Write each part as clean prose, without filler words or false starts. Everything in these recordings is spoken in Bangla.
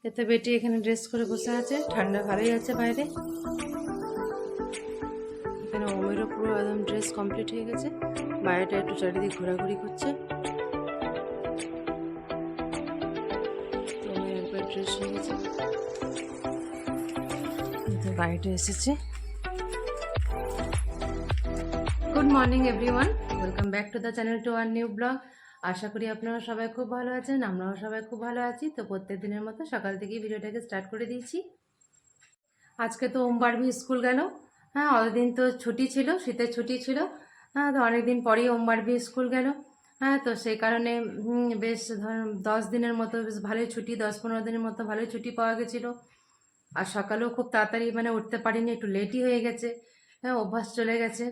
এতে বেটি এখানে ড্রেস করে বসে আছে, ঠান্ডা ভালোই আছে বাইরে। এখানে ওমেরও পুরো একদম ড্রেস কমপ্লিট হয়ে গেছে, বাইরেটা একটু চারিদিকে ঘোরাঘুরি করছে। ওমের একবার ড্রেস হয়ে গেছে, বাইরে এসেছে। Good morning everyone, welcome back to the channel to our new blog. আশা করি আপনারা সবাই খুব ভালো আছেন, আমরাও সবাই খুব ভালো আছি। তো প্রত্যেক দিনের মতো সকাল থেকেই ভিডিওটাকে স্টার্ট করে দিয়েছি। আজকে তো ওম বারবি স্কুল গেল। হ্যাঁ, অতদিন তো ছুটি ছিল, শীতের ছুটি ছিল। হ্যাঁ, তো অনেকদিন পরেই ওম বারবি স্কুল গেল। হ্যাঁ, তো সেই কারণে বেশ ধরুন 10 দিনের মতো বেশ ভালোই ছুটি, 10-15 দিনের মতো ভালোই ছুটি পাওয়া গেছিলো। আর সকালেও খুব তাড়াতাড়ি মানে উঠতে পারিনি, একটু লেটই হয়ে গেছে। হ্যাঁ, অভ্যাস চলে গেছে।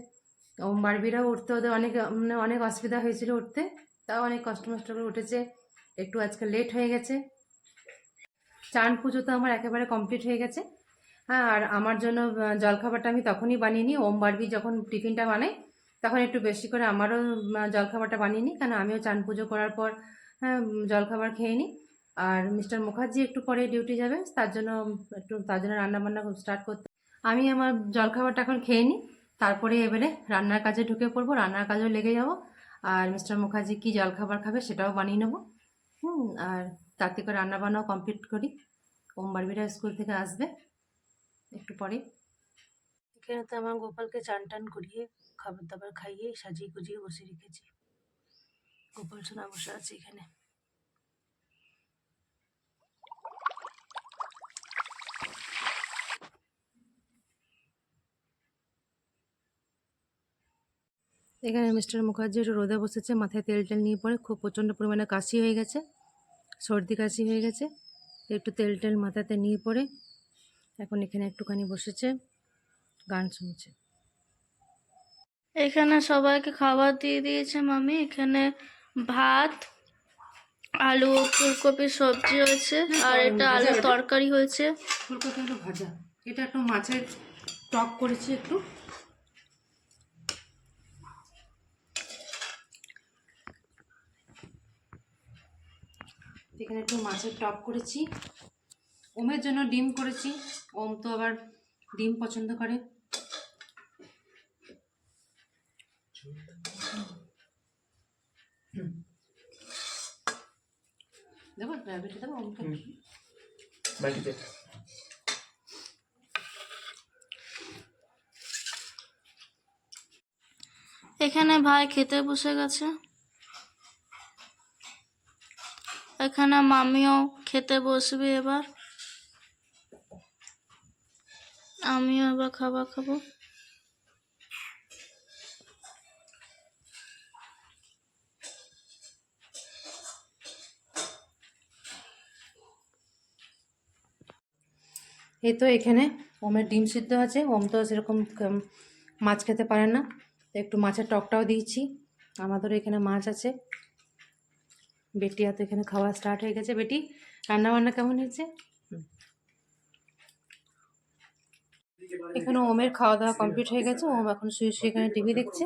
ওম বারবিরাও উঠতে ওদের অনেক মানে অনেক অসুবিধা হয়েছিল উঠতে, তাও অনেক কষ্ট মষ্ট করে উঠেছে। একটু আজকে লেট হয়ে গেছে। চান পুজো তো আমার একেবারে কমপ্লিট হয়ে গেছে। হ্যাঁ, আর আমার জন্য জলখাবারটা আমি তখনই বানিয়ে নিই, ওম বারবি যখন টিফিনটা বানাই তখন একটু বেশি করে আমারও জলখাবারটা বানিয়ে নিই, কারণ আমিও চান পুজো করার পর হ্যাঁ জলখাবার খেয়ে নিই। আর মিস্টার মুখার্জি একটু পরে ডিউটি যাবে, তার জন্য রান্নাবান্না স্টার্ট করতে। আমি আমার জলখাবারটা এখন খেয়ে নিই, তারপরে এবারে রান্নার কাজে ঢুকে পড়বো, রান্নার কাজেও লেগে যাব। আর মিস্টার মুখার্জি কী জলখাবার খাবে সেটাও বানিয়ে নেবো। আর তাতে করে রান্নাবান্নাও কমপ্লিট করি। ওম বারবিরা স্কুল থেকে আসবে একটু পরে। এখানে তো আমার গোপালকে চান টান করিয়ে খাবার দাবার খাইয়ে সাজিয়ে গুজিয়ে বসে রেখেছি। গোপাল সোনা বসে আছে এখানে। এখানে মিস্টার মুখার্জি একটু রোদে বসেছে, মাথায় তেল টেল নিয়ে পরে খুব প্রচণ্ড পরিমাণে কাশি হয়ে গেছে, সর্দি কাশি হয়ে গেছে। একটু তেল টেল মাথাতে নিয়ে পরে এখন এখানে একটুখানি বসেছে, গান শুনছে। এখানে সবাইকে খাবার দিয়ে দিয়েছে মামি। এখানে ভাত, আলু ফুলকপির সবজি হয়েছে, আর এটা আলুর তরকারি হয়েছে। ফুলকপি আলু ভাজা, এটা একটু মাছের টক করেছি একটু। এখানে একটু মাছের টক করেছি। ওমের জন্য ডিম করেছি, ওম তো আবার ডিম পছন্দ করে। দেবো বেটে দেবো ওমকে বাটিতে। এখানে ভাই খেতে বসে গেছে। এখানে মামিও খেতে বসবে এবার। আমিও এবার খাবার খাবো। এই তো এখানে ওমের ডিম সিদ্ধ আছে, ওম তো সেরকম মাছ খেতে পারে না, একটু মাছের টকটাও দিয়েছি। আমাদেরও এখানে মাছ আছে। বেটি তো এখানে খাওয়া স্টার্ট হয়ে গেছে। বেটি, রান্না বান্না কেমন হয়েছে? এখানে ওমের খাওয়া দাওয়া কমপ্লিট হয়ে গেছে, ওম এখন শুয়ে শুয়ে এখানে টিভি দেখছে।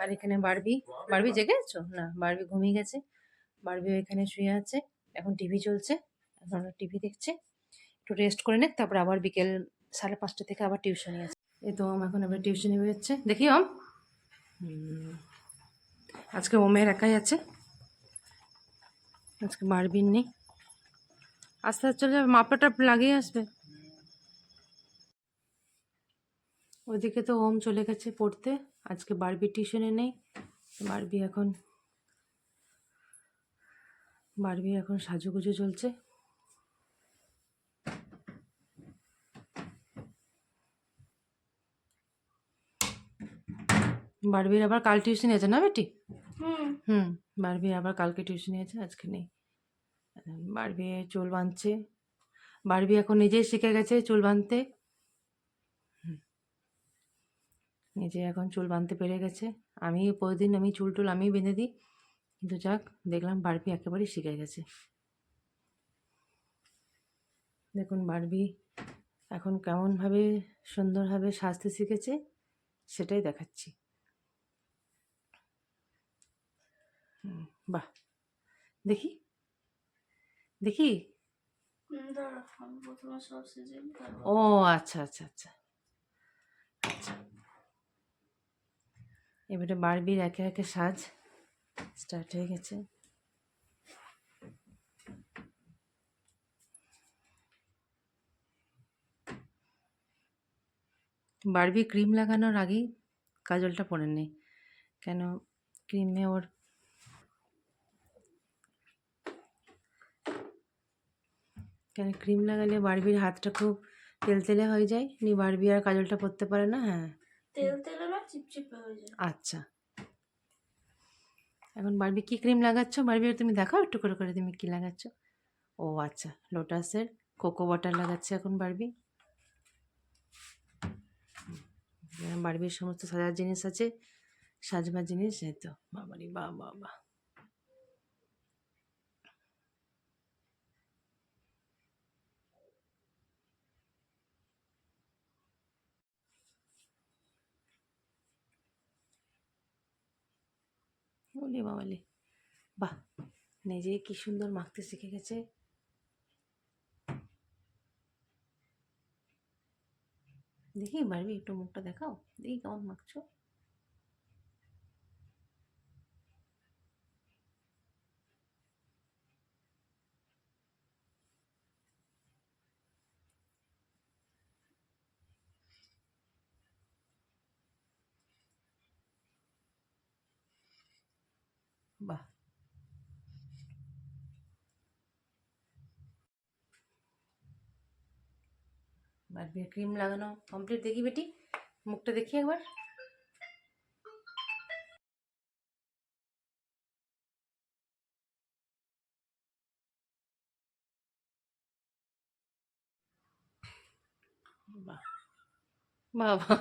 আর এখানে বারবি, বারবি জেগে আছো? না, বারবি ঘুমিয়ে গেছে। বারবিও এখানে শুয়ে আছে, এখন টিভি চলছে, এখন টিভি দেখছে। একটু রেস্ট করে নে, তারপর আবার বিকেল 5:30 থেকে আবার টিউশনি আছে। এই তো ওম এখন আবার টিউশনি বেরোচ্ছে। দেখি ওম, আজকে ওমের একাই আছে, আজকে বারবির নেই। আস্তে আস্তে চলে যাবে, মাপটা লাগিয়ে আসবে। ওইদিকে তো ওম চলে গেছে পড়তে, আজকে বারবি টিউশনে নেই। বারবি এখন সাজুগুজু চলছে। বারবির আবার কাল টিউশন আছে না বেটি? বারবির আবার কালকে টিউশন আছে, আজকে নেই। বারবি চুল বাঁধছে, বারবি এখন নিজেই শিখে গেছে চুল বাঁধতে, নিজে এখন চুল বাঁধতে পেরে গেছে। আমি প্রতিদিন আমি চুল টুল আমি বেঁধে দিই, কিন্তু যাক, দেখলাম বারবি একেবারেই শিখে গেছে। দেখুন বারবি এখন কেমনভাবে সুন্দরভাবে সাজতে শিখেছে সেটাই দেখাচ্ছি। বাহ, দেখি দেখি দাঁড়া, আমি প্রথমে সব সেজে নিই, ও তারপর আচ্ছা আচ্ছা আচ্ছা আচ্ছা। এবারে বারবির একে একে সাজ স্টার্ট হয়ে গেছে। বারবি ক্রিম লাগানোর আগেই কাজলটা পরে নেই, কেন ক্রিমে ওর কেন ক্রিম লাগালে বারবির হাতটা খুব তেলতেলে হয়ে যায়, নি বারবি আর কাজলটা পরতে পারে না। হ্যাঁ তেল তেলে না চিপচিপে হয়ে যায়। আচ্ছা, এখন বারবি কি ক্রিম লাগাচ্ছ? বারবি তুমি দেখাও একটু করে করে তুমি কি লাগাচ্ছ। ও আচ্ছা, লোটাসের কোকো বাটার লাগাচ্ছে এখন বারবি। বারবির সমস্ত সাজার জিনিস আছে, সাজবার জিনিস, এই তো বাবারি বাহ বাহ বাহ। ওলে বাবালে, বাহ, নিজে কি সুন্দর মাখতে শিখে গেছে। দেখি বারবি একটু মুখটা দেখাও, দেখি কেমন মাখছো। বাহ, বারবির ক্রিম লাগানো কমপ্লিট। দেখি বেটি মুখটা দেখি একবার। বাহ বাবা,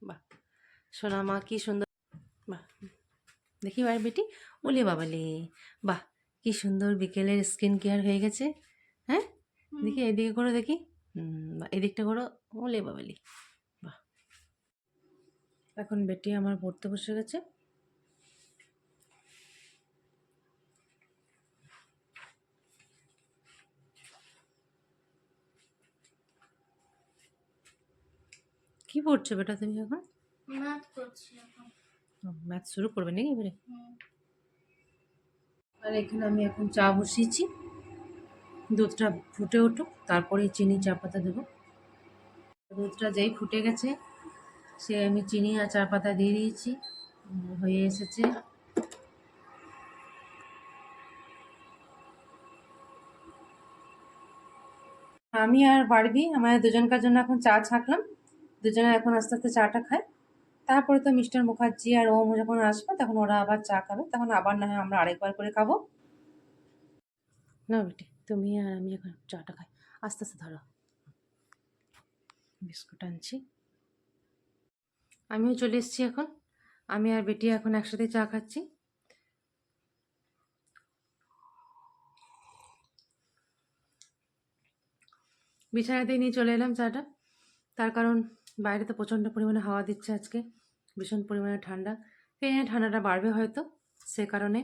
বাহ সোনা মা কি সুন্দর। বাহ, দেখি বার বেটি, ওলে বাবালে, বাহ কি সুন্দর বিকেলের স্কিন কেয়ার হয়ে গেছে। হ্যাঁ দেখি এদিকে করো দেখি, এদিকটা করো, ওলে বাবালি, বাহ। এখন বেটি আমার পড়তে বসে গেছে। কি পড়ছো বেটা তুমি এখন? ম্যাথ করছি এখন। ম্যাথ শুরু করবে নাকি এবারে? হুম। আর এখানে আমি এখন চা বসিয়েছি, দুধটা ফুটে উঠুক তারপরে চিনি চা পাতা দেবো। দুধটা যেই ফুটে গেছে সে আমি চিনি আর চা পাতা দিয়ে দিয়েছি, হয়ে এসেছে। আমি আর বারবি আমাদের দুজনকার জন্য এখন চা ছাঁকলাম, দুজনে এখন আস্তে আস্তে চাটা খাই। তারপরে তো মিস্টার মুখার্জি আর ওম যখন আসবে তখন ওরা আবার চা খাবে, তখন আবার না হয় আমরা আরেকবার করে খাবো। না বেটি তুমি আর আমি এখন চাটা খাই, আস্তে আস্তে ধরো। বিস্কুট আনছি। আমিও চলে এসেছি এখন, আমি আর বেটি এখন একসাথে চা খাচ্ছি। বিছানাতেই নিয়ে চলে এলাম চাটা, তার কারণ বাইরে তো প্রচণ্ড পরিমাণে হাওয়া দিচ্ছে আজকে, ভীষণ পরিমাণে ঠান্ডা। এই ঠান্ডাটা বাড়বে হয়তো, সে কারণে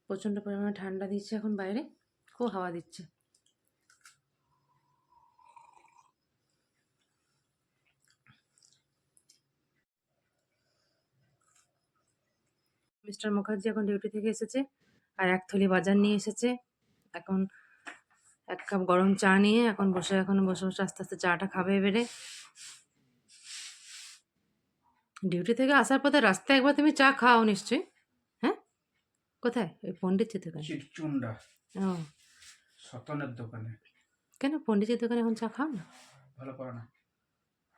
প্রচণ্ড পরিমাণে ঠান্ডা দিচ্ছে এখন বাইরে, খুব হাওয়া দিচ্ছে। মিস্টার মুখার্জি এখন ডিউটি থেকে এসেছে আর এক থলি বাজার নিয়ে এসেছে। এখন এক কাপ গরম চা নিয়ে এখন বসে বসে আস্তে আস্তে চাটা খাবে এবারে। ডিউটি থেকে আসার পথে রাস্তায় একবার তুমি চা খাও নিশ্চয়ই? হ্যাঁ, কোথায়? ওই পণ্ডিতজির দোকানে? চিটচুন্ডা ও, সতনের দোকানে। কেন পণ্ডিতজির দোকানে এখন চা খাও না? ভালো করে না।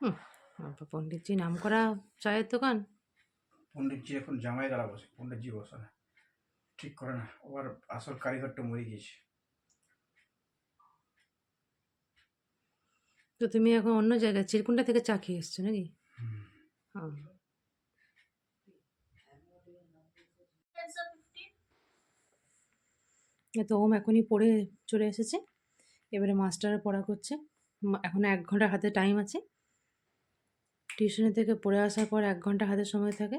হুম, পণ্ডিতজি নাম করা চায়ের দোকান। পণ্ডিতজি এখন জামাই দ্বারা বসে, পণ্ডিতজি বসে না, ঠিক করে না। ওর আসল কারিগরটা মরে গিয়েছে। তো তুমি এখন অন্য জায়গায় চিরকুন্ডা থেকে চা খেয়ে এসছো নাকি? হ্যাঁ। তো ওম এখনই পড়ে চলে এসেছে, এবারে মাস্টারের পড়া করছে। এখন 1 ঘন্টা হাতে টাইম আছে, টিউশনি থেকে পড়ে আসার পর 1 ঘন্টা হাতে সময় থাকে।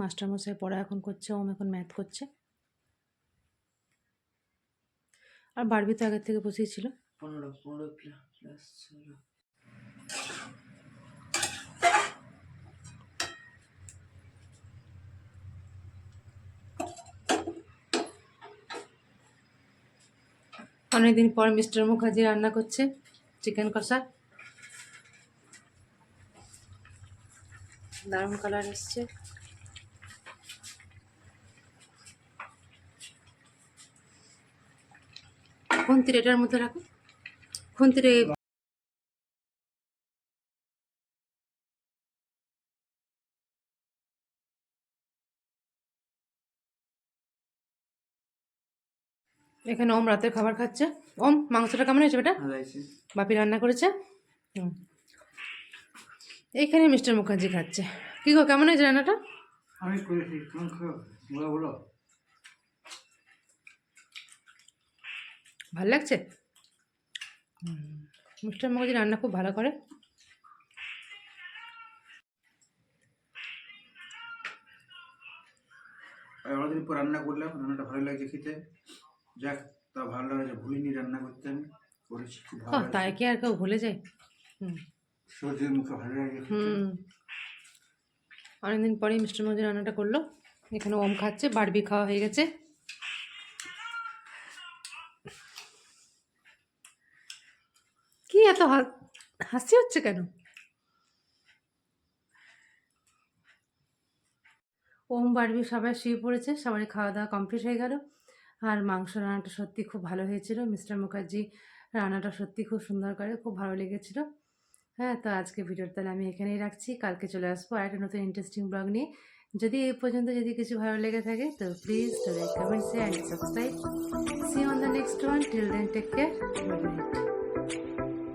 মাস্টারমশাই পড়া এখন করছে, ওম এখন ম্যাথ করছে। আর বারবি তো আগের থেকে বসেই ছিল। 15 প্লাস 16। অনেকদিন পর মিস্টার মুখার্জি রান্না করছে চিকেন কষা। দারুণ কালার এসছে। খুন্তির এটার মধ্যে রাখো, খুন্তির এখানে ওম রাতের খাবার খাচ্ছে। ওম, মাংসটা কেমন হয়েছে বেটা? বাপি রান্না করেছে। এইখানে মিস্টার মুখার্জি খাচ্ছে। কি গো, কেমন হয়েছে রান্নাটা? আমি করেছি, কেমন খাও বলো বলো। ভালো লাগছে? মিস্টার মুখার্জি রান্না খুব ভালো করে। অনেকদিন পর রান্না করলাম, রান্নাটা ভালো লাগছে খেতে। যাক, তা ভালো লাগে, ভুলিনি রান্না করতে, আমি করেছি, খুব ভালো তাই লাগছে। কি আর কেউ ভুলে যায়? সর্দির মুখে ভালো লাগে খেতে। অনেকদিন পরেই মিস্টার মুখার্জি রান্নাটা করলো। এখানে ওম খাচ্ছে, বারবি খাওয়া হয়ে গেছে। কি এত হাসি হচ্ছে কেন? ওম বারবি সবাই শুয়ে পড়েছে, সবারই খাওয়া দাওয়া কমপ্লিট হয়ে গেল। আর মাংস রান্নাটা সত্যি খুব ভালো হয়েছিল। মিস্টার মুখার্জি রান্নাটা সত্যি খুব সুন্দর করে, খুব ভালো লেগেছিল। হ্যাঁ, তো আজকে ভিডিওটা তাহলে আমি এখানেই রাখছি। কালকে চলে আসবো আর একটা নতুন ইন্টারেস্টিং ব্লগ নিয়ে। যদি এই পর্যন্ত যদি কিছু ভালো লেগে থাকে তো please like, comment, share and subscribe. See on the next one. Till then take care. Good night.